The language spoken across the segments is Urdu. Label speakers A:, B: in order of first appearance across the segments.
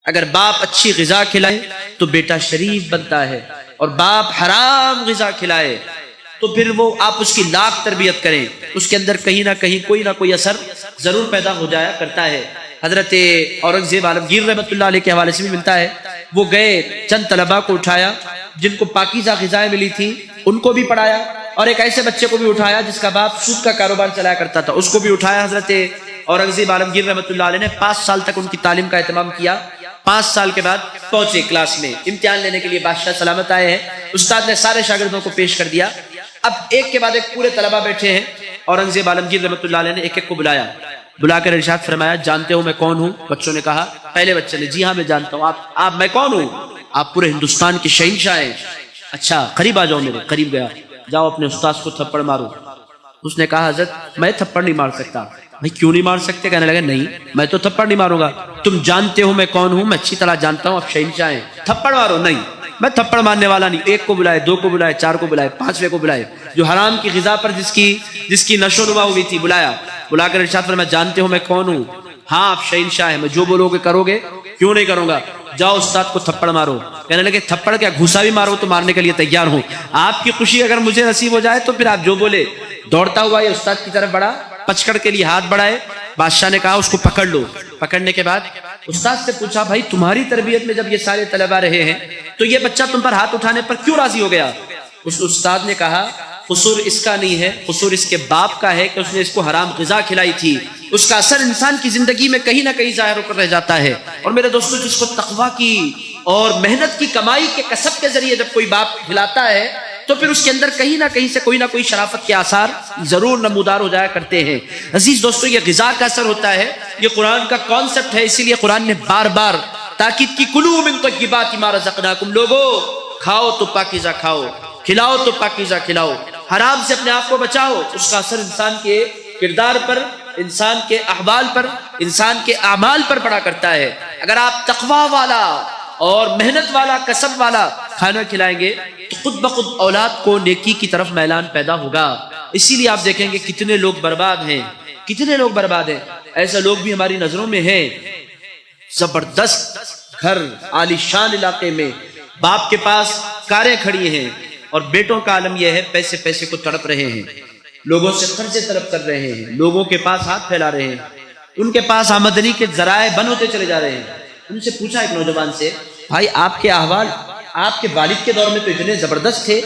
A: اگر باپ اچھی غذا کھلائے تو بیٹا شریف بنتا ہے، اور باپ حرام غذا کھلائے تو پھر وہ آپ اس کی لاکھ تربیت کریں، اس کے اندر کہیں نہ کوئی اثر ضرور پیدا ہو جایا کرتا ہے۔ حضرت اورنگزیب عالمگیر رحمۃ اللہ علیہ کے حوالے سے بھی ملتا ہے، وہ گئے چند طلباء کو اٹھایا جن کو پاکیزہ غذائیں ملی تھی، ان کو بھی پڑھایا، اور ایک ایسے بچے کو بھی اٹھایا جس کا باپ سود کا کاروبار چلایا کرتا تھا، اس کو بھی اٹھایا۔ حضرت اورنگزیب عالمگیر رحمۃ اللہ علیہ نے 5 سال تک ان کی تعلیم کا اہتمام کیا۔ 5 سال کے بعد پہنچے کلاس میں، امتحان لینے کے لیے بادشاہ سلامت آئے ہیں، استاد نے سارے شاگردوں کو پیش کر دیا۔ اب ایک کے بعد ایک پورے طلباء بیٹھے ہیں، اورنگزیب عالمگیر رحمۃ اللہ علیہ نے ایک ایک کو بلا کر ارشاد فرمایا، جانتے ہو میں کون ہوں؟ بچوں نے کہا، پہلے بچے نے جی ہاں میں جانتا ہوں، آپ میں کون ہوں؟ آپ پورے ہندوستان کے شہنشاہ ہیں۔ اچھا قریب آ جاؤ میرے، قریب گیا، جاؤ اپنے استاد کو تھپڑ مارو۔ اس نے کہا، حضرت میں تھپڑ نہیں مار سکتا۔ بھائی کیوں نہیں مار سکتے؟ کہنے لگے، نہیں میں تو تھپڑ نہیں ماروں گا۔ تم جانتے ہو میں کون ہوں؟ میں اچھی طرح جانتا ہوں، آپ شہنشاہ ہیں، تھپڑ مارو۔ نہیں میں تھپڑ مارنے والا نہیں۔ ایک کو بلائے، 2 کو بلائے، 4 کو بلائے، 5ویں کو بلائے، جو حرام کی غذا پر جس کی نشو و نما ہوئی تھی، بلا کر ارشاد فرمایا، جانتے ہو میں کون ہوں؟ ہاں آپ شہنشاہ ہیں، میں جو بولو گے کرو گے؟ کیوں نہیں کروں گا، جاؤ استاد کو تھپڑ مارو۔ کہنے لگے، تھپڑ کیا، گھوسا بھی مارو تو مارنے کے لیے تیار ہوں، آپ کی خوشی اگر مجھے نصیب ہو جائے تو پھر آپ جو بولے۔ دوڑتا ہوا یہ استاد کی طرف بڑھا، پچکڑ کے لیے ہاتھ بڑھائے، بادشاہ نے کہا اس کو پکڑ لو۔ پکڑنے کے بعد استاد سے پوچھا، بھائی تمہاری تربیت میں جب یہ سارے طلباء رہے ہیں تو یہ بچہ تم پر ہاتھ اٹھانے پر کیوں راضی ہو گیا؟ اس استاد نے کہا، قصور اس کا نہیں ہے، قصور اس کے باپ کا ہے کہ اس نے اس کو حرام غذا کھلائی تھی۔ اس کا اثر انسان کی زندگی میں کہیں نہ کہیں ظاہر ہو کر رہ جاتا ہے۔ اور میرے دوستو، جس کو تقویٰ کی اور محنت کی کمائی کے کسب کے ذریعے جب کوئی باپ کھلاتا ہے تو پھر اس کے اندر کہیں نہ کہیں سے کوئی نہ کوئی شرافت کے آثار ضرور نمودار ہو جایا کرتے ہیں۔ عزیز دوستو، یہ غذا کا اثر ہوتا ہے، یہ قرآن کا کانسیپٹ ہے، اسی لیے قرآن نے بار بار تاکید کی، کلوا من طیبات ما رزقناکم، لوگو کھاؤ تو پاکیزہ کھاؤ، کھلاؤ تو پاکیزہ کھلاؤ، حرام سے اپنے آپ کو بچاؤ۔ اس کا اثر انسان کے کردار پر، انسان کے احوال پر، انسان کے اعمال پر پڑا کرتا ہے۔ اگر آپ تقویٰ والا اور محنت والا، کسب والا کھانا کھلائیں گے تو خود بخود اولاد کو نیکی کی طرف میلان پیدا ہوگا۔ اسی لیے آپ دیکھیں گے کتنے لوگ برباد ہیں، کتنے لوگ برباد ہیں۔ ایسے لوگ بھی ہماری نظروں میں ہیں، زبردست گھر عالی شان علاقے میں، باپ کے پاس کاریں کھڑی ہیں اور بیٹوں کا عالم یہ ہے پیسے کو تڑپ رہے ہیں، لوگوں سے قرضے طلب کر رہے ہیں، لوگوں کے پاس ہاتھ پھیلا رہے ہیں، ان کے پاس آمدنی کے ذرائع بند ہوتے چلے جا رہے ہیں۔ ان سے پوچھا ایک نوجوان سے، بھائی آپ کے احوال آپ کے والد کے دور میں تو اتنے زبردست تھے،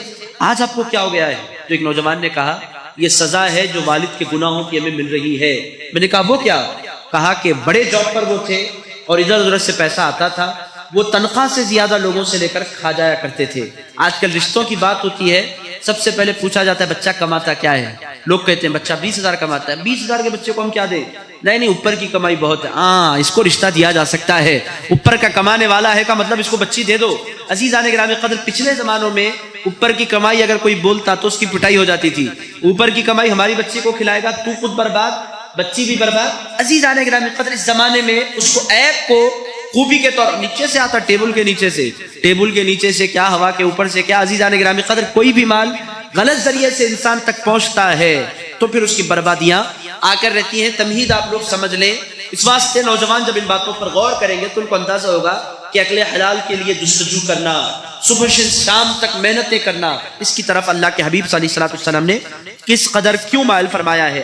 A: آج آپ کو کیا ہو گیا ہے؟ تو ایک نوجوان نے کہا، یہ سزا ہے جو والد کے گناہوں کی ہمیں مل رہی ہے۔ میں نے کہا وہ کیا؟ کہا کہ بڑے جاب پر وہ تھے اور ادھر ادھر سے پیسہ آتا تھا، وہ تنخواہ سے زیادہ لوگوں سے لے کر کھا جایا کرتے تھے۔ آج کل رشتوں کی بات ہوتی ہے، سب سے پہلے پوچھا جاتا ہے بچہ کماتا کیا ہے؟ لوگ کہتے ہیں بچہ 20,000 کماتا ہے۔ 20,000 کے بچے کو ہم کیا دیں؟ نہیں اوپر کی کمائی بہت ہے، ہاں اس کو رشتہ دیا جا سکتا ہے، اوپر کا کمانے والا ہے کا مطلب اس کو بچی دے دو۔ عزیزان گرامی قدر، پچھلے زمانوں میں اوپر کی کمائی اگر کوئی بولتا تو اس کی پٹائی ہو جاتی تھی۔ اوپر کی کمائی ہماری بچی کو کھلائے گا، تو خود برباد، بچی بھی برباد۔ عزیزان گرامی قدر، اس زمانے میں اس کو عیب کو خوبی کے طور نیچے سے آتا، ٹیبل کے نیچے سے کیا، ہوا کے اوپر سے کیا۔ عزیزان گرامی قدر، کوئی بھی مال غلط ذریعے سے انسان تک پہنچتا ہے تو پھر اس کی بربادیاں آ کر رہتی ہیں۔ تمہید آپ لوگ سمجھ لیں، اس واسطے نوجوان جب ان باتوں پر غور کریں گے تو ان کو اندازہ ہوگا کہ اکل حلال کے لیے جستجو کرنا، صبح سے شام تک محنتیں کرنا، اس کی طرف اللہ کے حبیب صلی اللہ علیہ وسلم نے کس قدر کیوں مائل فرمایا ہے۔